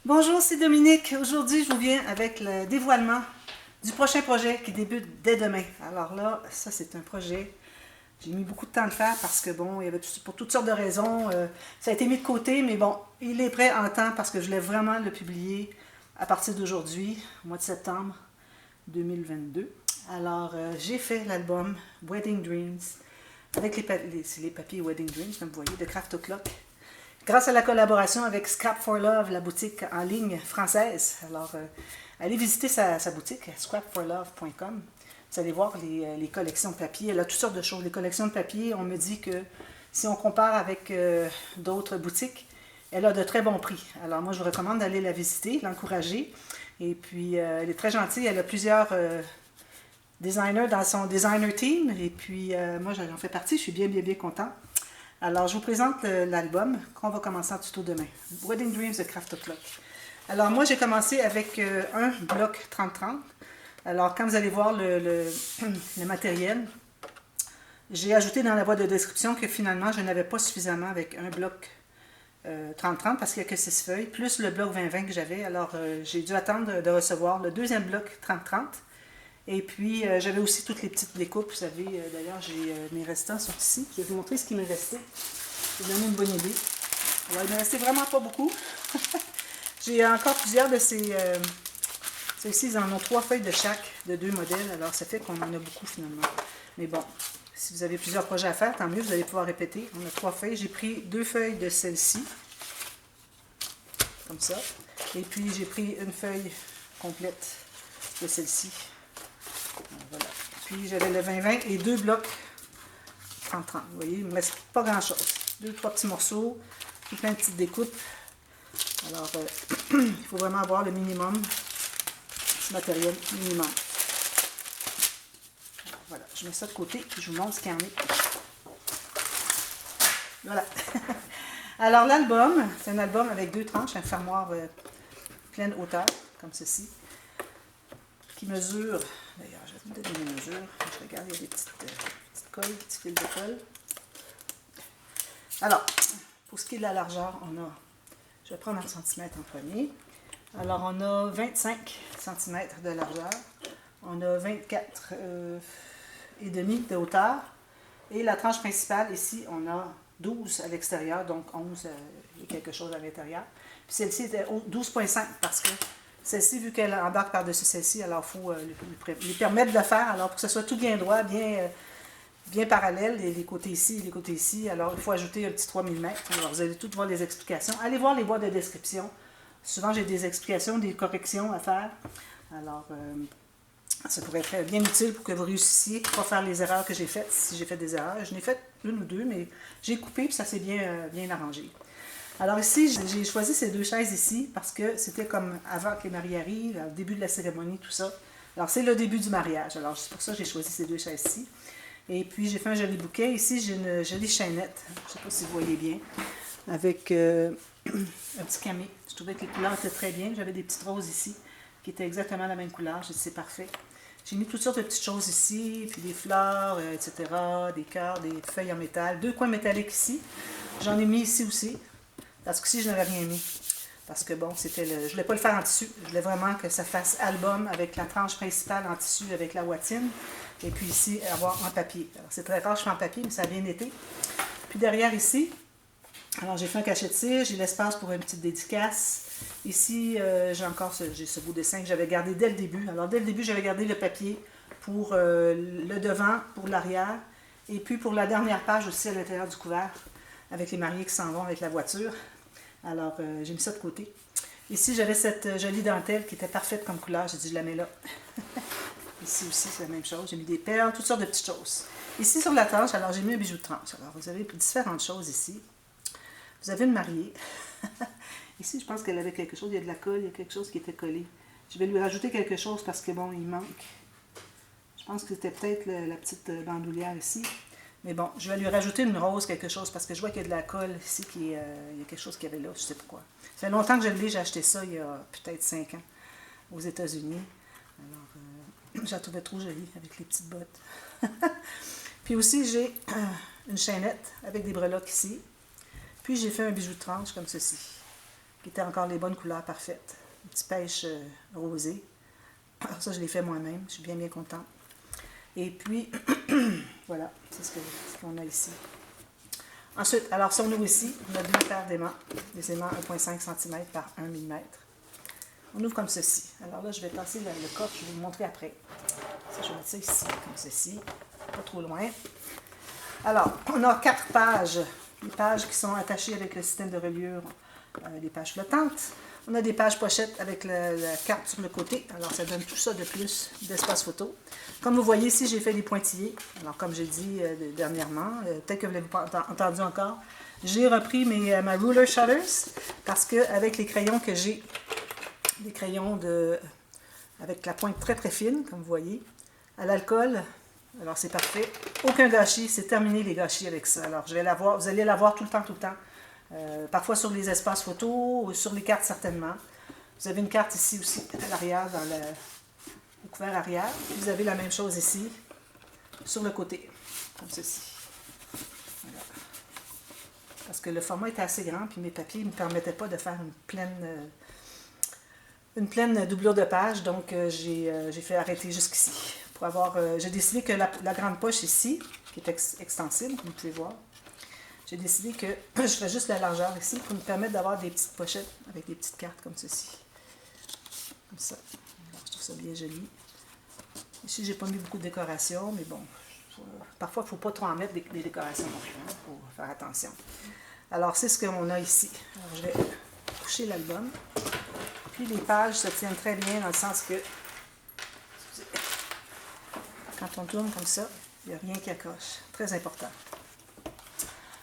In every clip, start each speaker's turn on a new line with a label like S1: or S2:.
S1: Bonjour, c'est Dominique. Aujourd'hui, je vous viens avec le dévoilement du prochain projet qui débute dès demain. Alors là, ça c'est un projet. J'ai mis beaucoup de temps à le faire parce que bon, il y avait pour toutes sortes de raisons. Ça a été mis de côté, mais bon, il est prêt en temps parce que je voulais vraiment le publier à partir d'aujourd'hui, au mois de septembre 2022. Alors, j'ai fait l'album Wedding Dreams avec les papiers Wedding Dreams, comme vous voyez, de Craft O'Clock. Grâce à la collaboration avec Scrap for Love, la boutique en ligne française. Alors, allez visiter sa boutique, scrapforlove.com. Vous allez voir les collections de papier. Elle a toutes sortes de choses. Les collections de papier, on me dit que si on compare avec d'autres boutiques, elle a de très bons prix. Alors, moi, je vous recommande d'aller la visiter, l'encourager. Et puis, elle est très gentille. Elle a plusieurs designers dans son designer team. Et puis, moi, j'en fais partie. Je suis bien, bien, bien contente. Alors, je vous présente l'album qu'on va commencer en tuto demain. Wedding Dreams de Craft O'Clock. Alors, moi, j'ai commencé avec un bloc 30-30. Alors, quand vous allez voir le matériel, j'ai ajouté dans la boîte de description que finalement, je n'avais pas suffisamment avec un bloc 30-30 parce qu'il n'y a que 6 feuilles, plus le bloc 20-20 que j'avais. Alors, j'ai dû attendre de recevoir le deuxième bloc 30-30. Et puis, j'avais aussi toutes les petites découpes. Vous savez, d'ailleurs, j'ai mes restants sont ici. Je vais vous montrer ce qui me restait. Je vais vous donner une bonne idée. Alors, il me restait vraiment pas beaucoup. J'ai encore plusieurs de ces... Ceux-ci, ils en ont 3 feuilles de chaque, de 2 modèles. Alors, ça fait qu'on en a beaucoup finalement. Mais bon, si vous avez plusieurs projets à faire, tant mieux, vous allez pouvoir répéter. On a 3 feuilles. J'ai pris 2 feuilles de celle-ci. Comme ça. Et puis, j'ai pris une feuille complète de celle-ci. Voilà. Puis j'avais le 20-20 et 2 blocs 30-30. Vous voyez, il ne me reste pas grand-chose. 2-3 petits morceaux, puis plein de petites découpes. Alors, il faut vraiment avoir le minimum, ce matériel minimum. Alors, voilà, je mets ça de côté, puis je vous montre ce qu'il y en a. Voilà. Alors, l'album, c'est un album avec 2 tranches, un fermoir pleine hauteur, comme ceci, qui mesure... D'ailleurs, je vais vous donner les mesures. Je regarde, il y a des petites colles, des petits fils de colle. Alors, pour ce qui est de la largeur, on a, je vais prendre en centimètres en premier. Alors, on a 25 cm de largeur. On a 24 et demi de hauteur. Et la tranche principale, ici, on a 12 à l'extérieur, donc 11, il y a quelque chose à l'intérieur. Puis celle-ci était 12,5 parce que celle-ci, vu qu'elle embarque par-dessus celle-ci, alors il faut lui permettre de le faire, alors pour que ce soit tout bien droit, bien parallèle, les côtés ici et les côtés ici. Alors il faut ajouter un petit 3 mm. Alors vous allez tout voir les explications. Allez voir les boîtes de description. Souvent j'ai des explications, des corrections à faire. Alors ça pourrait être bien utile pour que vous réussissiez, pour ne pas faire les erreurs que j'ai faites, si j'ai fait des erreurs. Je n'ai fait une ou deux, mais j'ai coupé et ça s'est bien arrangé. Alors ici, j'ai choisi ces 2 chaises ici parce que c'était comme avant que les mariés arrivent, au début de la cérémonie, tout ça. Alors c'est le début du mariage. Alors c'est pour ça que j'ai choisi ces 2 chaises-ci. Et puis j'ai fait un joli bouquet. Ici, j'ai une jolie chaînette, je ne sais pas si vous voyez bien, avec un petit camé. Je trouvais que les couleurs étaient très bien. J'avais des petites roses ici qui étaient exactement la même couleur. J'ai dit c'est parfait. J'ai mis toutes sortes de petites choses ici, puis des fleurs, etc., des cœurs, des feuilles en métal, 2 coins métalliques ici. J'en ai mis ici aussi. Parce que si je n'avais rien mis. Parce que bon, c'était je voulais pas le faire en tissu. Je voulais vraiment que ça fasse album avec la tranche principale en tissu avec la watine. Et puis ici, avoir en papier. Alors c'est très rare que je fais en papier, mais ça a bien été. Puis derrière ici, alors j'ai fait un cachet de cire, j'ai l'espace pour une petite dédicace. Ici, j'ai encore j'ai ce beau dessin que j'avais gardé dès le début. Alors dès le début, j'avais gardé le papier pour le devant, pour l'arrière. Et puis pour la dernière page aussi à l'intérieur du couvert, avec les mariés qui s'en vont avec la voiture. Alors, j'ai mis ça de côté. Ici, j'avais cette jolie dentelle qui était parfaite comme couleur. J'ai dit, je la mets là. Ici aussi, c'est la même chose. J'ai mis des perles, toutes sortes de petites choses. Ici, sur la tranche, alors j'ai mis un bijou de tranche. Alors, vous avez différentes choses ici. Vous avez une mariée. Ici, je pense qu'elle avait quelque chose. Il y a de la colle, il y a quelque chose qui était collé. Je vais lui rajouter quelque chose parce que, bon, il manque. Je pense que c'était peut-être la petite bandoulière ici. Mais bon, je vais lui rajouter une rose, quelque chose, parce que je vois qu'il y a de la colle ici, il y a quelque chose qu'il y avait là, je ne sais pourquoi. Ça fait longtemps que je l'ai, j'ai acheté ça il y a peut-être 5 ans aux États-Unis. Alors, je la trouvais trop jolie avec les petites bottes. Puis aussi, j'ai une chaînette avec des breloques ici. Puis j'ai fait un bijou de tranche comme ceci. qui étaient encore les bonnes couleurs parfaites. Une petite pêche rosée. Alors ça, je l'ai fait moi-même. Je suis bien, bien contente. Et puis, voilà, c'est ce qu'on a ici. Ensuite, alors si on ouvre ici, on a deux paires d'aimants. Des aimants 1,5 cm par 1 mm. On ouvre comme ceci. Alors là, je vais passer le coffre, je vais vous montrer après. Ça, je vais mettre ça ici, comme ceci. Pas trop loin. Alors, on a 4 pages. Les pages qui sont attachées avec le système de reliure, les pages flottantes. On a des pages pochettes avec la carte sur le côté. Alors, ça donne tout ça de plus d'espace photo. Comme vous voyez ici, j'ai fait des pointillés. Alors, comme j'ai dit dernièrement, peut-être que vous l'avez pas entendu encore, j'ai repris ma Ruler Shutters parce qu'avec les crayons que j'ai, des crayons avec la pointe très très fine, comme vous voyez, à l'alcool, alors c'est parfait. Aucun gâchis, c'est terminé les gâchis avec ça. Alors, vous allez la voir tout le temps, tout le temps. Parfois sur les espaces photos ou sur les cartes certainement. Vous avez une carte ici aussi à l'arrière, au couvert arrière. Vous avez la même chose ici, sur le côté, comme ceci. Voilà. Parce que le format était assez grand, puis mes papiers ne me permettaient pas de faire une pleine doublure de page, donc j'ai fait arrêter jusqu'ici. J'ai décidé que la grande poche ici, qui est extensible, comme vous pouvez voir, j'ai décidé que je ferais juste la largeur ici pour me permettre d'avoir des petites pochettes avec des petites cartes comme ceci. Comme ça. Alors, je trouve ça bien joli. Ici, j'ai pas mis beaucoup de décorations, mais bon, parfois, il ne faut pas trop en mettre des décorations non plus. Il faut faire attention. Alors, c'est ce qu'on a ici. Alors, je vais coucher l'album. Puis, les pages se tiennent très bien dans le sens que quand on tourne comme ça, il n'y a rien qui accroche. Très important.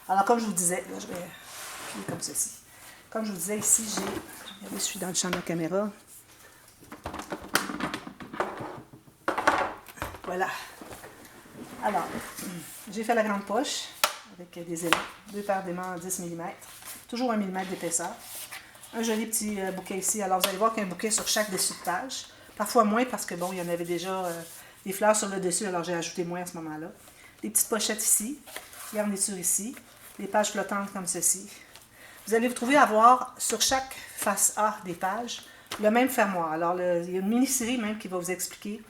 S1: Alors, comme je vous disais, là, je vais plier comme ceci. Comme je vous disais, ici, regardez, je suis dans le champ de la caméra. Voilà. Alors, j'ai fait la grande poche avec des aimants. 2 paires d'aimants 10 mm. Toujours 1 mm d'épaisseur. Un joli petit bouquet ici. Alors, vous allez voir qu'il y a un bouquet sur chaque dessus de page. Parfois moins parce que, bon, il y en avait déjà des fleurs sur le dessus, alors j'ai ajouté moins à ce moment-là. Des petites pochettes ici. Garniture ici. Des pages flottantes comme ceci. Vous allez vous trouver à avoir sur chaque face A des pages le même fermoir. Alors, il y a une mini-série même qui va vous expliquer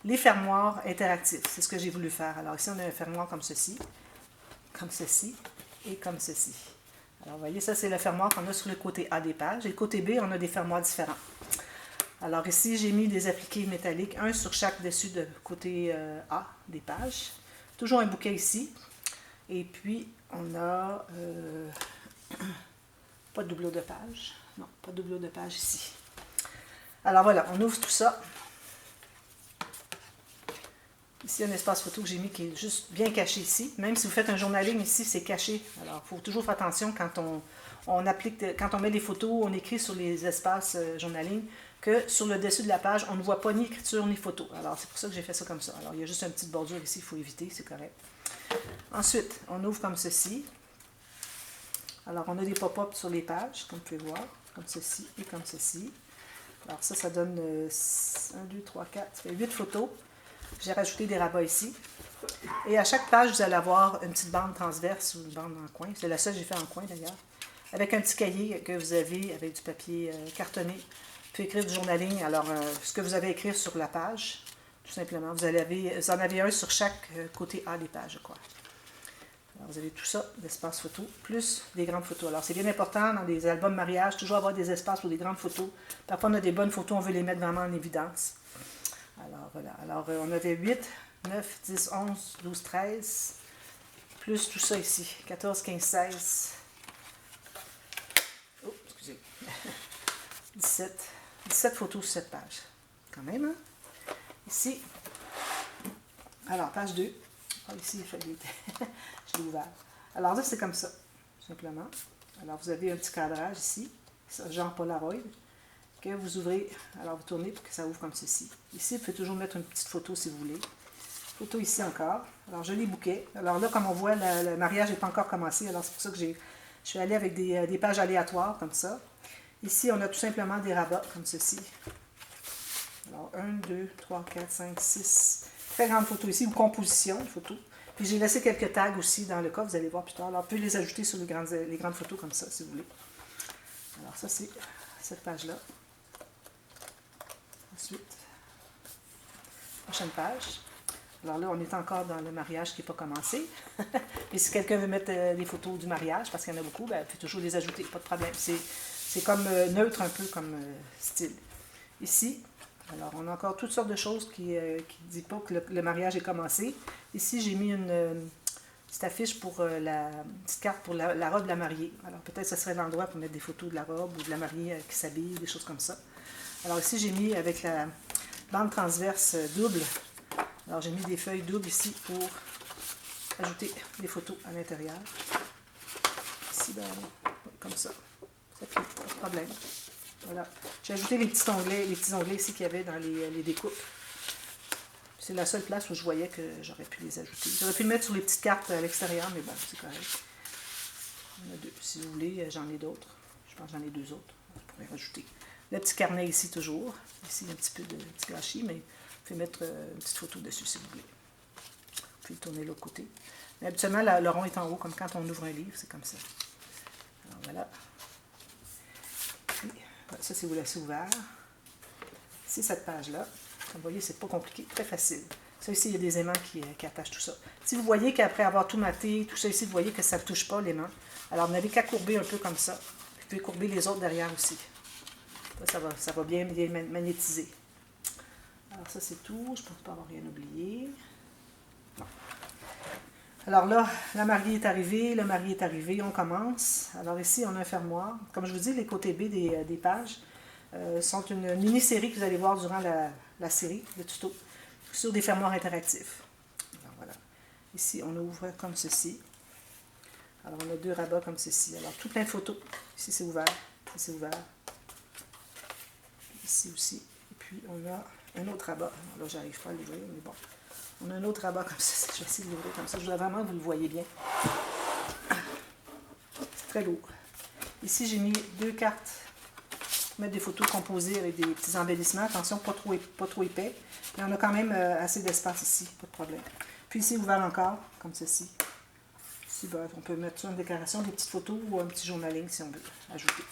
S1: les fermoirs interactifs. C'est ce que j'ai voulu faire. Alors, ici, on a un fermoir comme ceci et comme ceci. Alors, vous voyez, ça, c'est le fermoir qu'on a sur le côté A des pages. Et le côté B, on a des fermoirs différents. Alors, ici, j'ai mis des appliqués métalliques, un sur chaque dessus de côté A des pages. Toujours un bouquet ici. Et puis, on a pas de doublure de page. Non, pas de doublure de page ici. Alors voilà, on ouvre tout ça. Ici, un espace photo que j'ai mis qui est juste bien caché ici. Même si vous faites un journaling ici, c'est caché. Alors, il faut toujours faire attention quand quand on met les photos, on écrit sur les espaces journaling, que sur le dessus de la page, on ne voit pas ni écriture ni photo. Alors, c'est pour ça que j'ai fait ça comme ça. Alors, il y a juste une petite bordure ici, il faut éviter, c'est correct. Ensuite, on ouvre comme ceci. Alors, on a des pop-up sur les pages, comme vous pouvez voir, comme ceci et comme ceci. Alors, ça donne 1, 2, 3, 4, ça fait 8 photos. J'ai rajouté des rabats ici. Et à chaque page, vous allez avoir une petite bande transverse ou une bande en coin. C'est la seule que j'ai fait en coin, d'ailleurs. Avec un petit cahier que vous avez avec du papier cartonné. Vous pouvez écrire du journaling. Alors, ce que vous avez à écrire sur la page, tout simplement. Vous en avez un sur chaque côté A des pages, je crois. Alors, vous avez tout ça, d'espace photo, plus des grandes photos. Alors, c'est bien important dans des albums mariage, toujours avoir des espaces pour des grandes photos. Parfois, on a des bonnes photos, on veut les mettre vraiment en évidence. Alors, voilà. Alors, on avait 8, 9, 10, 11, 12, 13, plus tout ça ici. 14, 15, 16. Oh, excusez. 17 photos sur cette page. Quand même, hein? Ici. Alors, page 2. Ah, ici, il fallait. Je l'ai ouvert. Alors là, c'est comme ça, simplement. Alors, vous avez un petit cadrage ici, genre Polaroid, que vous ouvrez. Alors, vous tournez pour que ça ouvre comme ceci. Ici, vous pouvez toujours mettre une petite photo si vous voulez. Photo ici encore. Alors, joli bouquet. Alors là, comme on voit, le mariage n'est pas encore commencé. Alors, c'est pour ça que je suis allée avec des pages aléatoires, comme ça. Ici, on a tout simplement des rabats, comme ceci. Alors, 1, 2, 3, 4, 5, 6. Très grande photo ici, ou composition de photo. Puis j'ai laissé quelques tags aussi dans le cas, vous allez voir plus tard. Alors, vous pouvez les ajouter sur les grandes photos comme ça, si vous voulez. Alors ça, c'est cette page-là. Ensuite, prochaine page. Alors là, on est encore dans le mariage qui n'est pas commencé. Et si quelqu'un veut mettre des photos du mariage, parce qu'il y en a beaucoup, ben, il peut toujours les ajouter, pas de problème. C'est comme neutre un peu comme style. Ici, alors on a encore toutes sortes de choses qui ne disent pas que le mariage est commencé. Ici, j'ai mis une petite affiche pour la petite carte pour la robe de la mariée. Alors peut-être que ce serait l'endroit pour mettre des photos de la robe ou de la mariée qui s'habille, des choses comme ça. Alors ici, j'ai mis avec la bande transverse double. Alors j'ai mis des feuilles doubles ici pour ajouter des photos à l'intérieur. Ici, ben, comme ça. Ça fait pas de problème. Voilà. J'ai ajouté les petits onglets ici qu'il y avait dans les découpes. C'est la seule place où je voyais que j'aurais pu les ajouter. J'aurais pu le mettre sur les petites cartes à l'extérieur, mais bon, c'est correct. Il y en a deux. Si vous voulez, j'en ai d'autres. Je pense que j'en ai deux autres. Je pourrais rajouter. Le petit carnet ici, toujours. Ici, un petit peu de petit gâchis, mais vous pouvez mettre une petite photo dessus, si vous voulez. Puis le tourner de l'autre côté. Mais habituellement, le rond est en haut, comme quand on ouvre un livre, c'est comme ça. Alors voilà. Puis, ça, c'est vous laissez ouvert. C'est cette page-là. Comme vous voyez, c'est pas compliqué, très facile. Ça ici, il y a des aimants qui attachent tout ça. Si vous voyez qu'après avoir tout maté, tout ça ici, vous voyez que ça ne touche pas l'aimant. Alors, vous n'avez qu'à courber un peu comme ça. Puis, vous pouvez courber les autres derrière aussi. Ça va bien magnétiser. Alors, ça, c'est tout. Je ne pense pas avoir rien oublié. Non. Alors là, la mariée est arrivée, le mari est arrivé, on commence. Alors ici, on a un fermoir. Comme je vous dis, les côtés B des pages sont une mini-série que vous allez voir durant la série de tutos sur des fermoirs interactifs. Alors voilà. Ici, on ouvre comme ceci. Alors on a deux rabats comme ceci. Alors tout plein de photos. Ici, c'est ouvert. Ici, c'est ouvert. Ici aussi. Et puis, on a un autre rabat. Alors là, j'arrive pas à l'ouvrir, mais bon. On a un autre rabat comme ça. Je vais essayer de l'ouvrir comme ça. Je voudrais vraiment que vous le voyez bien. C'est très lourd. Ici, j'ai mis deux cartes pour mettre des photos composées avec des petits embellissements. Attention, pas trop épais. Mais on a quand même assez d'espace ici. Pas de problème. Puis ici, ouvert encore, comme ceci. Ici, ben, on peut mettre sur une décoration des petites photos ou un petit journaling si on veut ajouter.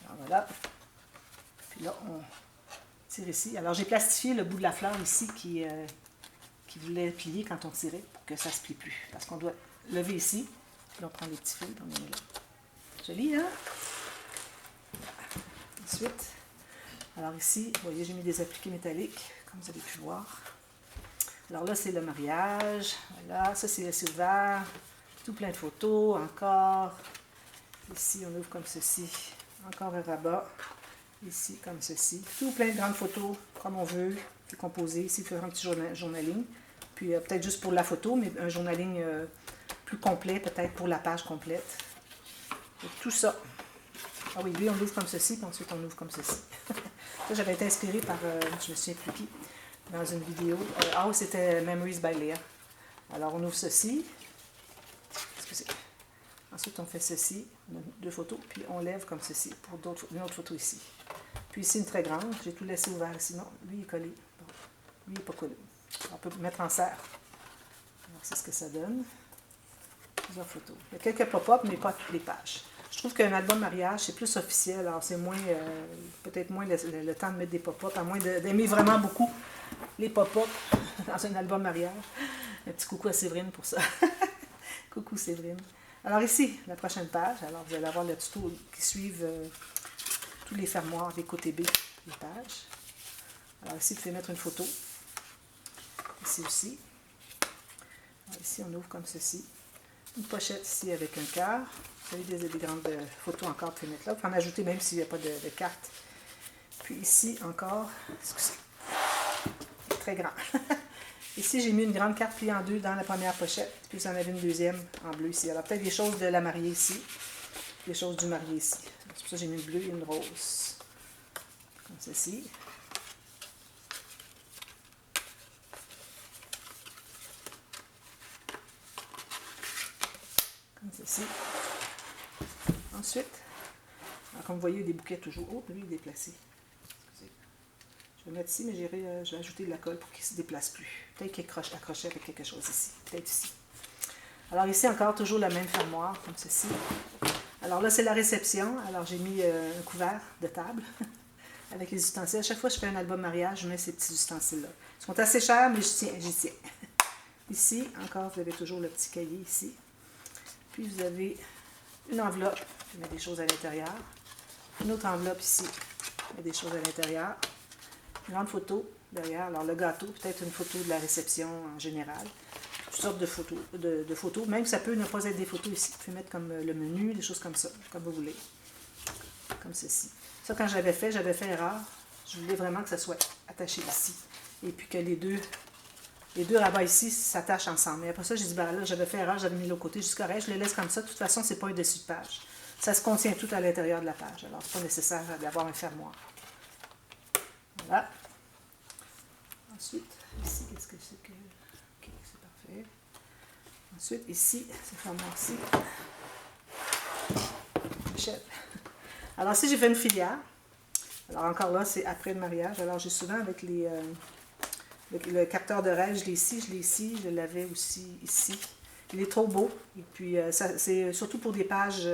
S1: Alors voilà. Puis là, on tire ici. Alors, j'ai plastifié le bout de la fleur ici qui voulait plier quand on tirait pour que ça ne se plie plus. Parce qu'on doit lever ici. Puis là, on prend les petits fils. On est là. Joli, hein? Ensuite, alors ici, vous voyez, j'ai mis des appliqués métalliques, comme vous avez pu voir. Alors là, c'est le mariage. Voilà, ça, c'est ouvert. Tout plein de photos, encore. Ici, on ouvre comme ceci. Encore un rabat. Ici, comme ceci. Tout plein de grandes photos, comme on veut. C'est composé. Ici, il faut faire un petit journaling. Puis, peut-être juste pour la photo, mais un journaling plus complet, peut-être pour la page complète. Et tout ça. Ah oui, lui, on l'ouvre comme ceci, puis ensuite, on ouvre comme ceci. Ça, j'avais été inspirée par, je me souviens plus qui, dans une vidéo. C'était Memories by Léa. Alors, on ouvre ceci. Excusez. Ensuite, on fait ceci. On a deux photos, puis on lève comme ceci pour une autre photo ici. Puis ici, une très grande. J'ai tout laissé ouvert ici. Non, lui, il est collé. Bon, lui, il n'est pas collé. On peut mettre en serre. Alors, c'est ce que ça donne. Plusieurs photos. Il y a quelques pop-up, mais pas toutes les pages. Je trouve qu'un album mariage, c'est plus officiel. Alors, c'est moins, peut-être moins le temps de mettre des pop-up, à moins d'aimer vraiment beaucoup les pop-up dans un album mariage. Un petit coucou à Séverine pour ça. Coucou Séverine. Alors ici, la prochaine page. Alors, vous allez avoir le tuto qui suivent tous les fermoirs des côtés B des pages. Alors ici, vous pouvez mettre une photo. Ici aussi. Alors, ici, on ouvre comme ceci. Une pochette ici avec un cœur. Vous avez des grandes photos encore, vous pouvez mettre là. Vous pouvez en ajouter même s'il n'y a pas de carte. Puis ici encore, excusez, très grand. Ici, j'ai mis une grande carte pliée en deux dans la première pochette. Puis vous en avez une deuxième en bleu ici. Alors peut-être des choses de la mariée ici. Des choses du marié ici. C'est pour ça que j'ai mis une bleue et une rose. Comme ceci. Comme ceci. Ensuite, alors, comme vous voyez, il y a des bouquets toujours. Oh, lui, il est déplacé. Excusez. Je vais mettre ici, mais je vais ajouter de la colle pour qu'il ne se déplace plus. Peut-être qu'il est accroché avec quelque chose ici. Peut-être ici. Alors ici, encore toujours la même fermoire, comme ceci. Alors là, c'est la réception. Alors j'ai mis un couvert de table avec les ustensiles. À chaque fois que je fais un album mariage, je mets ces petits ustensiles-là. Ils sont assez chers, mais j'y tiens. Ici, encore, vous avez toujours le petit cahier ici. Puis vous avez une enveloppe, je mets des choses à l'intérieur. Une autre enveloppe ici, je mets des choses à l'intérieur. Une grande photo derrière. Alors le gâteau, peut-être une photo de la réception en général. Toutes sortes de photos. Même ça peut ne pas être des photos ici. Vous pouvez mettre comme le menu, des choses comme ça, comme vous voulez. Comme ceci. Ça, quand j'avais fait erreur. Je voulais vraiment que ça soit attaché ici. Et puis que les deux rabats ici s'attachent ensemble. Et après ça, j'ai dit, ben là, j'avais fait erreur, j'avais mis l'autre côté. Je dis, correct, je les laisse comme ça. De toute façon, c'est pas un dessus de page. Ça se contient tout à l'intérieur de la page. Alors, c'est pas nécessaire d'avoir un fermoir. Voilà. Ensuite, ici, qu'est-ce que c'est que... Ok, c'est parfait. Ensuite, ici, ce fermoir-ci. Alors, ici, j'ai fait une filière. Alors, encore là, c'est après le mariage. Alors, j'ai souvent avec le capteur de rêve, je l'ai ici, je l'avais aussi ici. Il est trop beau. Et puis, c'est surtout pour des pages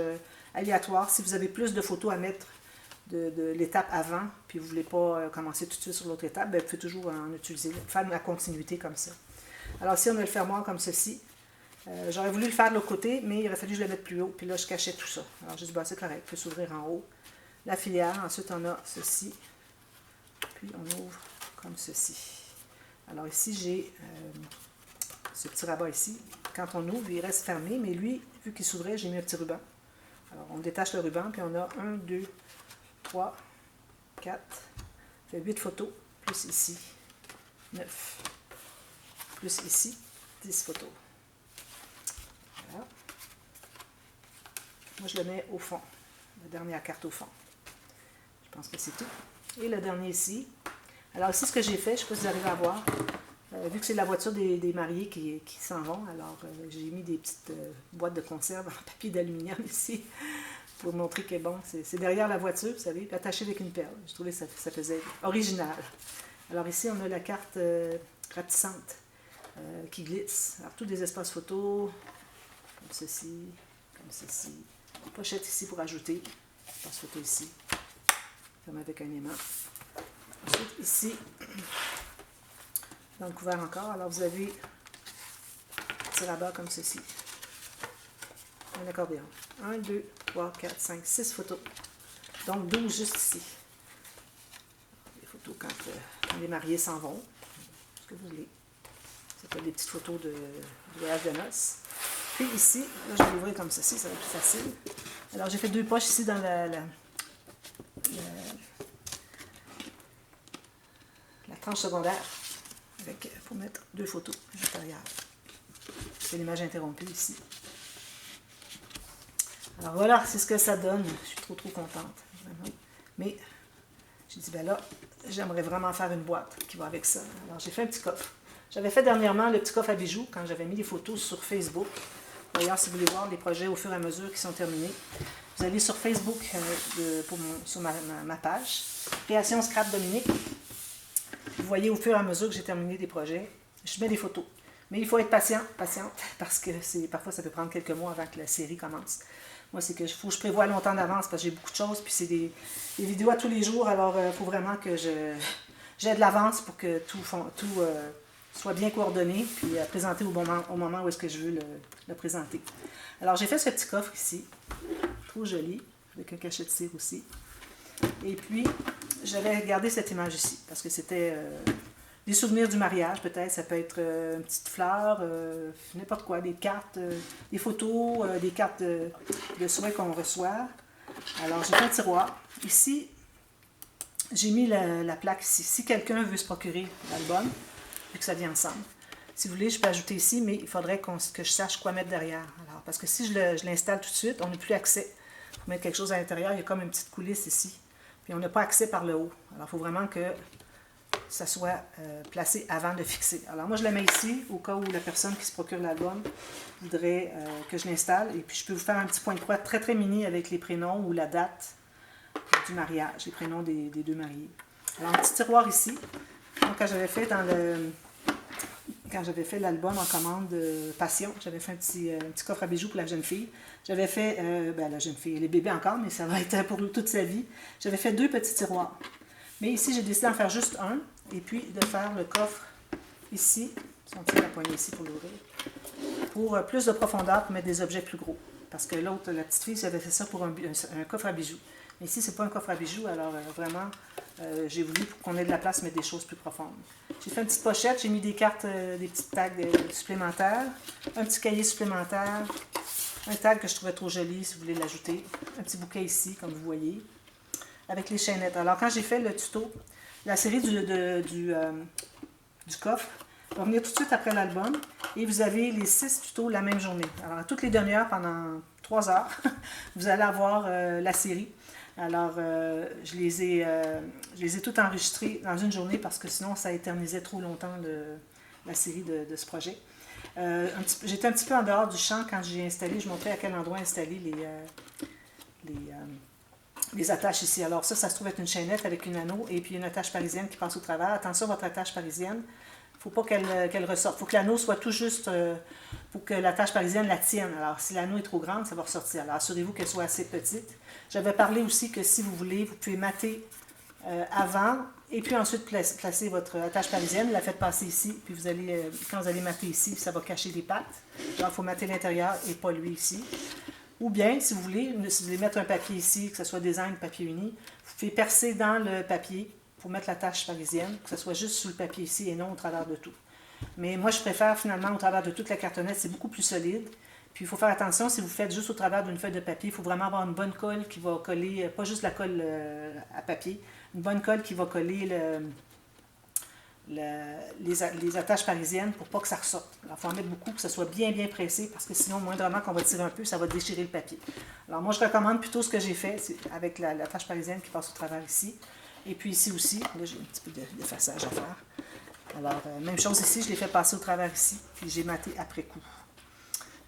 S1: aléatoires. Si vous avez plus de photos à mettre de l'étape avant, puis vous ne voulez pas commencer tout de suite sur l'autre étape, bien, vous pouvez toujours en utiliser, faire la continuité comme ça. Alors, ici, on a le fermoir comme ceci. J'aurais voulu le faire de l'autre côté, mais il aurait fallu que je le mette plus haut. Puis là, je cachais tout ça. Alors, j'ai dit, bah, c'est correct, il peut s'ouvrir en haut. La filière, ensuite, on a ceci. Puis, on ouvre comme ceci. Alors, ici, j'ai ce petit rabat ici. Quand on ouvre, il reste fermé, mais lui, vu qu'il s'ouvrait, j'ai mis un petit ruban. Alors, on détache le ruban, puis on a 1, 2, 3, 4, ça fait 8 photos, plus ici, 9, plus ici, 10 photos. Voilà. Moi, je le mets au fond, la dernière carte au fond. Je pense que c'est tout. Et le dernier ici. Alors ici, ce que j'ai fait, je ne sais pas si vous arrivez à voir, vu que c'est la voiture des mariés qui s'en vont, alors j'ai mis des petites boîtes de conserve en papier d'aluminium ici, pour montrer que bon, c'est derrière la voiture, vous savez, attaché avec une perle. Je trouvais que ça faisait original. Alors ici, on a la carte rapetissante qui glisse. Alors tous des espaces photos, comme ceci, pochette ici pour ajouter, espace photo ici, comme avec un aimant. Ensuite, ici, dans le couvert encore, alors vous avez un petit rabat comme ceci. Un accordéon. 1, 2, 3, 4, 5, 6 photos. Donc 12 juste ici. Les photos quand les mariés s'en vont. Ce que vous voulez. Ça peut être des petites photos de voyage de noces. Puis ici, là, je vais l'ouvrir comme ceci, ça va être plus facile. Alors j'ai fait 2 poches ici dans la tranche secondaire pour mettre 2 photos juste derrière. C'est l'image interrompue ici. Alors voilà, c'est ce que ça donne. Je suis trop contente, vraiment. Mais j'ai dit, ben là, j'aimerais vraiment faire une boîte qui va avec ça. Alors j'ai fait un petit coffre. J'avais fait dernièrement le petit coffre à bijoux quand j'avais mis des photos sur Facebook. D'ailleurs, si vous voulez voir les projets au fur et à mesure qui sont terminés, vous allez sur Facebook, sur ma page, Création Scrap Dominique. Vous voyez au fur et à mesure que j'ai terminé des projets, je mets des photos. Mais il faut être patiente, parce que parfois ça peut prendre quelques mois avant que la série commence. Moi, c'est que faut que je prévoie longtemps d'avance parce que j'ai beaucoup de choses, puis c'est des vidéos à tous les jours, alors il faut vraiment que j'ai de l'avance pour que tout soit bien coordonné, puis présenté au moment où est-ce que je veux le présenter. Alors, j'ai fait ce petit coffre ici, trop joli, avec un cachet de cire aussi. Et puis, j'avais gardé cette image ici, parce que c'était des souvenirs du mariage, peut-être. Ça peut être une petite fleur, n'importe quoi, des cartes, des photos, des cartes de souhaits qu'on reçoit. Alors, j'ai fait un tiroir. Ici, j'ai mis la plaque ici. Si quelqu'un veut se procurer l'album, vu que ça vient ensemble, si vous voulez, je peux ajouter ici, mais il faudrait que je sache quoi mettre derrière. Alors, parce que si je l'installe tout de suite, on n'a plus accès. Pour mettre quelque chose à l'intérieur, il y a comme une petite coulisse ici. Puis on n'a pas accès par le haut. Alors, il faut vraiment que ça soit placé avant de fixer. Alors, moi, je la mets ici, au cas où la personne qui se procure l'album voudrait que je l'installe. Et puis, je peux vous faire un petit point de croix très, très mini avec les prénoms ou la date du mariage, les prénoms des 2 mariés. Alors, un petit tiroir ici. Donc, quand j'avais fait quand j'avais fait l'album en commande Passion, j'avais fait un petit coffre à bijoux pour la jeune fille. J'avais fait, la jeune fille, elle est bébé encore, mais ça va être pour toute sa vie. J'avais fait 2 petits tiroirs. Mais ici, j'ai décidé d'en faire juste un, et puis de faire le coffre ici, si on tire la poignée ici pour l'ouvrir, pour plus de profondeur, pour mettre des objets plus gros. Parce que l'autre, la petite fille, j'avais fait ça pour un coffre à bijoux. Mais ici, c'est pas un coffre à bijoux, alors vraiment, j'ai voulu qu'on ait de la place mettre des choses plus profondes. J'ai fait une petite pochette, j'ai mis des cartes, des petites tags supplémentaires, un petit cahier supplémentaire, un tag que je trouvais trop joli, si vous voulez l'ajouter, un petit bouquet ici, comme vous voyez, avec les chaînettes. Alors, quand j'ai fait le tuto, la série du coffre va venir tout de suite après l'album, et vous avez les 6 tutos la même journée. Alors, toutes les demi-heures, pendant 3 heures, vous allez avoir la série. Alors, je les ai toutes enregistrées dans une journée parce que sinon, ça éternisait trop longtemps la série de ce projet. J'étais un petit peu en dehors du champ quand j'ai installé. Je montrais à quel endroit installer les attaches ici. Alors ça se trouve être une chaînette avec une anneau et puis une attache parisienne qui passe au travers. Attention, votre attache parisienne, il ne faut pas qu'elle ressorte. Il faut que l'anneau soit tout juste pour que l'attache parisienne la tienne. Alors, si l'anneau est trop grande, ça va ressortir. Alors, assurez-vous qu'elle soit assez petite. J'avais parlé aussi que si vous voulez, vous pouvez mater avant et puis ensuite placer votre attache parisienne. Vous la faites passer ici, puis vous allez, quand vous allez mater ici, ça va cacher les pattes. Alors, il faut mater l'intérieur et pas lui ici. Ou bien, si vous voulez mettre un papier ici, que ce soit design papier uni, vous pouvez percer dans le papier pour mettre la tache parisienne, que ce soit juste sur le papier ici et non au travers de tout. Mais moi, je préfère finalement au travers de toute la cartonnette, c'est beaucoup plus solide. Puis il faut faire attention, si vous faites juste au travers d'une feuille de papier, il faut vraiment avoir une bonne colle qui va coller, pas juste la colle à papier, une bonne colle qui va coller les attaches parisiennes pour pas que ça ressorte. Alors, il faut en mettre beaucoup, que ça soit bien pressé, parce que sinon, moindrement qu'on va tirer un peu, ça va déchirer le papier. Alors moi, je recommande plutôt ce que j'ai fait, avec l'attache parisienne qui passe au travers ici. Et puis ici aussi, là j'ai un petit peu d'effaçage à faire. Alors, même chose ici, je l'ai fait passer au travers ici, puis j'ai maté après coup.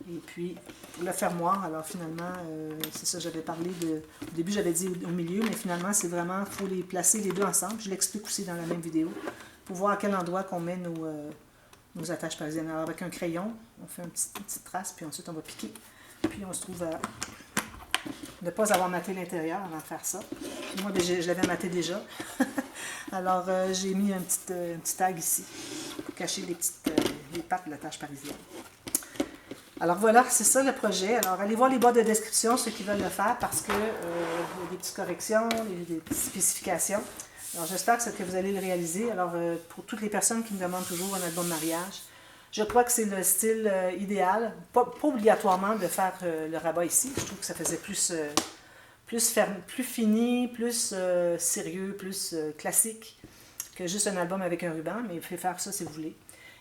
S1: Et puis, le fermoir, alors finalement, c'est ça, j'avais parlé au début, j'avais dit au milieu, mais finalement, c'est vraiment, il faut les placer les deux ensemble. Je l'explique aussi dans la même vidéo, pour voir à quel endroit qu'on met nos attaches parisiennes. Alors, avec un crayon, on fait une petite trace, puis ensuite, on va piquer. Puis, on se trouve à ne pas avoir maté l'intérieur avant de faire ça. Moi, je l'avais maté déjà. Alors, j'ai mis un petit tag ici, pour cacher les pattes de l'attache parisienne. Alors voilà, c'est ça le projet. Alors allez voir les boîtes de description, ceux qui veulent le faire, parce que il y a des petites corrections, des petites spécifications. Alors j'espère que vous allez le réaliser. Alors pour toutes les personnes qui me demandent toujours un album de mariage, je crois que c'est le style idéal. Pas obligatoirement de faire le rabat ici. Je trouve que ça faisait plus fini, plus sérieux, plus classique que juste un album avec un ruban, mais vous pouvez faire ça si vous voulez.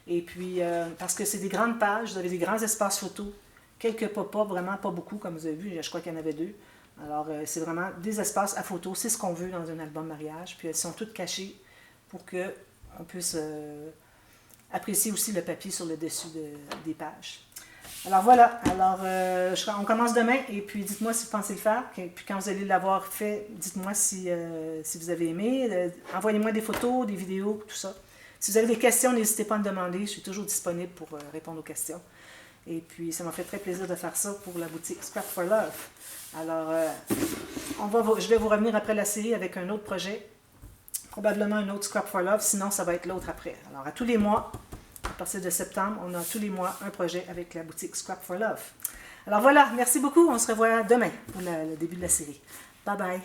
S1: Et puis, parce que c'est des grandes pages, vous avez des grands espaces photos, quelques pop-up, vraiment pas beaucoup, comme vous avez vu, je crois qu'il y en avait 2. Alors, c'est vraiment des espaces à photos, c'est ce qu'on veut dans un album mariage, puis elles sont toutes cachées pour qu'on puisse apprécier aussi le papier sur le dessus des pages. Alors voilà, alors on commence demain, et puis dites-moi si vous pensez le faire, puis quand vous allez l'avoir fait, dites-moi si vous avez aimé, envoyez-moi des photos, des vidéos, tout ça. Si vous avez des questions, n'hésitez pas à me demander. Je suis toujours disponible pour répondre aux questions. Et puis, ça m'a fait très plaisir de faire ça pour la boutique Scrap for Love. Alors, je vais vous revenir après la série avec un autre projet. Probablement un autre Scrap for Love, sinon ça va être l'autre après. Alors, à tous les mois, à partir de septembre, on a tous les mois un projet avec la boutique Scrap for Love. Alors voilà, merci beaucoup. On se revoit demain pour le début de la série. Bye bye.